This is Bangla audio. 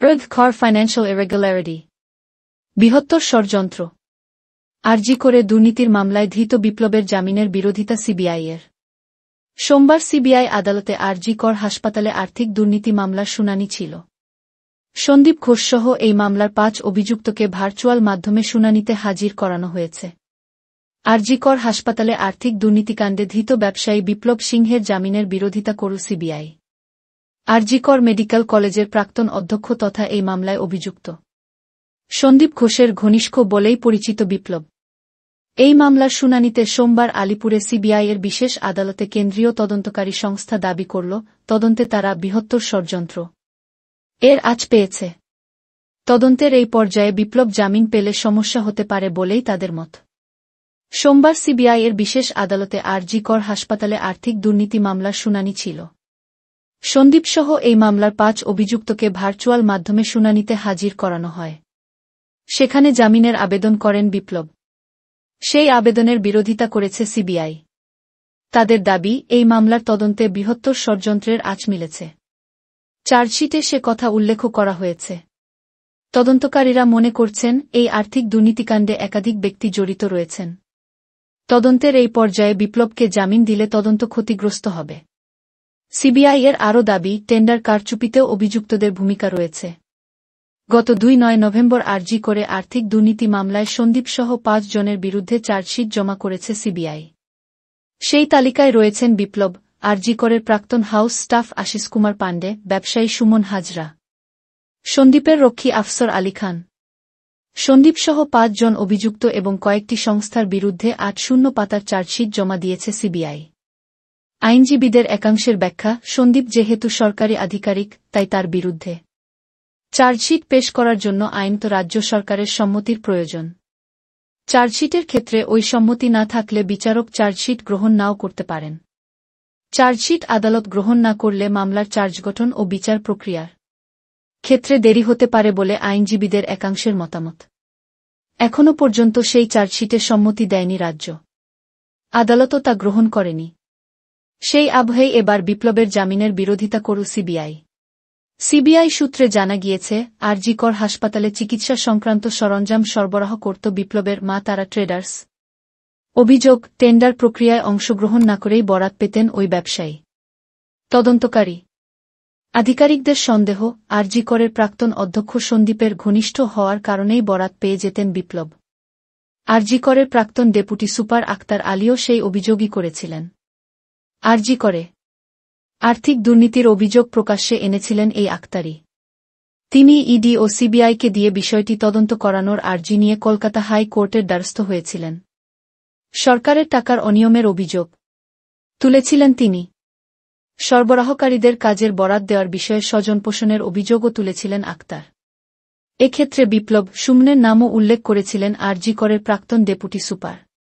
Earth Core Financial Irregularity বৃহত্তর ষড়যন্ত্র আরজি করে দুর্নীতির মামলায় ধৃত বিপ্লবের জামিনের বিরোধিতা সিবিআইয়ের। সোমবার সিবিআই আদালতে আরজি কর হাসপাতালে আর্থিক দুর্নীতি মামলার শুনানি ছিল। সন্দীপ ঘোষসহ এই মামলার ৫ অভিযুক্তকে ভার্চুয়াল মাধ্যমে শুনানিতে হাজির করানো হয়েছে। আরজি কর হাসপাতালে আর্থিক দুর্নীতিকাণ্ডে ধৃত ব্যবসায়ী বিপ্লব সিংহের জামিনের বিরোধিতা করল সিবিআই। আরজি কর মেডিকেল কলেজের প্রাক্তন অধ্যক্ষ তথা এই মামলায় অভিযুক্ত সন্দীপ ঘোষের ঘনিষ্ঠ বলেই পরিচিত বিপ্লব। এই মামলার শুনানিতে সোমবার আলিপুরে সিবিআইয়ের বিশেষ আদালতে কেন্দ্রীয় তদন্তকারী সংস্থা দাবি করল, তদন্তে তারা বৃহত্তর ষড়যন্ত্র এর আঁচ পেয়েছে। তদন্তের এই পর্যায়ে বিপ্লব জামিন পেলে সমস্যা হতে পারে বলেই তাদের মত। সোমবার সিবিআইয়ের বিশেষ আদালতে আরজি কর হাসপাতালে আর্থিক দুর্নীতি মামলার শুনানি ছিল। সন্দীপসহ এই মামলার ৫ অভিযুক্তকে ভার্চুয়াল মাধ্যমে শুনানিতে হাজির করানো হয়। সেখানে জামিনের আবেদন করেন বিপ্লব। সেই আবেদনের বিরোধিতা করেছে সিবিআই। তাদের দাবি, এই মামলার তদন্তে বৃহত্তর ষড়যন্ত্রের আঁচ মিলেছে। চার্জশিটে সে কথা উল্লেখ করা হয়েছে। তদন্তকারীরা মনে করছেন, এই আর্থিক দুর্নীতিকাণ্ডে একাধিক ব্যক্তি জড়িত রয়েছেন। তদন্তের এই পর্যায়ে বিপ্লবকে জামিন দিলে তদন্ত ক্ষতিগ্রস্ত হবে। সিবিআইয়ের আরও দাবি, টেন্ডার কারচুপিতেও অভিযুক্তদের ভূমিকা রয়েছে। গত ২ নভেম্বর আরজি করে আর্থিক দুর্নীতি মামলায় সন্দীপসহ ৫ জনের বিরুদ্ধে চার্জশিট জমা করেছে সিবিআই। সেই তালিকায় রয়েছেন বিপ্লব, আরজি করের প্রাক্তন হাউস স্টাফ আশিস কুমার পাণ্ডে, ব্যবসায়ী সুমন হাজরা, সন্দীপের রক্ষী আফসর আলী খান। সন্দীপসহ ৫ জন অভিযুক্ত এবং কয়েকটি সংস্থার বিরুদ্ধে ৮ পাতার চার্জশিট জমা দিয়েছে সিবিআই। আইনজীবীদের একাংশের ব্যাখ্যা, সন্দীপ যেহেতু সরকারি আধিকারিক, তাই তার বিরুদ্ধে চার্জশিট পেশ করার জন্য আইনত রাজ্য সরকারের সম্মতির প্রয়োজন। চার্জশিটের ক্ষেত্রে ওই সম্মতি না থাকলে বিচারক চার্জশিট গ্রহণ নাও করতে পারেন। চার্জশিট আদালত গ্রহণ না করলে মামলার চার্জ গঠন ও বিচার প্রক্রিয়ার ক্ষেত্রে দেরি হতে পারে বলে আইনজীবীদের একাংশের মতামত। এখনও পর্যন্ত সেই চার্জশিটে সম্মতি দেয়নি রাজ্য আদালতও তা গ্রহণ করেনি। সেই আবহেই এবার বিপ্লবের জামিনের বিরোধিতা করল সিবিআই। সিবিআই সূত্রে জানা গিয়েছে, আরজি কর হাসপাতালে চিকিৎসা সংক্রান্ত সরঞ্জাম সরবরাহ করত বিপ্লবের মা তারা ট্রেডার্স। অভিযোগ, টেন্ডার প্রক্রিয়ায় অংশগ্রহণ না করেই বরাত পেতেন ওই ব্যবসায়ী। তদন্তকারী আধিকারিকদের সন্দেহ, আরজি করের প্রাক্তন অধ্যক্ষ সন্দীপের ঘনিষ্ঠ হওয়ার কারণেই বরাত পেয়ে যেতেন বিপ্লব। আরজি করের প্রাক্তন ডেপুটি সুপার আক্তার আলীও সেই অভিযোগই করেছিলেন। আরজি করে আর্থিক দুর্নীতির অভিযোগ প্রকাশ্যে এনেছিলেন এই আক্তারি। তিনি ইডি ও সিবিআইকে দিয়ে বিষয়টি তদন্ত করানোর আর্জি নিয়ে কলকাতা হাই কোর্টের দ্বারস্থ হয়েছিলেন। সরকারের টাকার অনিয়মের অভিযোগ তুলেছিলেন তিনি। সরবরাহকারীদের কাজের বরাত দেওয়ার বিষয়ে স্বজনপোষণের অভিযোগও তুলেছিলেন আক্তার। এক্ষেত্রে বিপ্লব, সুমনের নামও উল্লেখ করেছিলেন আরজি করের প্রাক্তন ডেপুটি সুপার।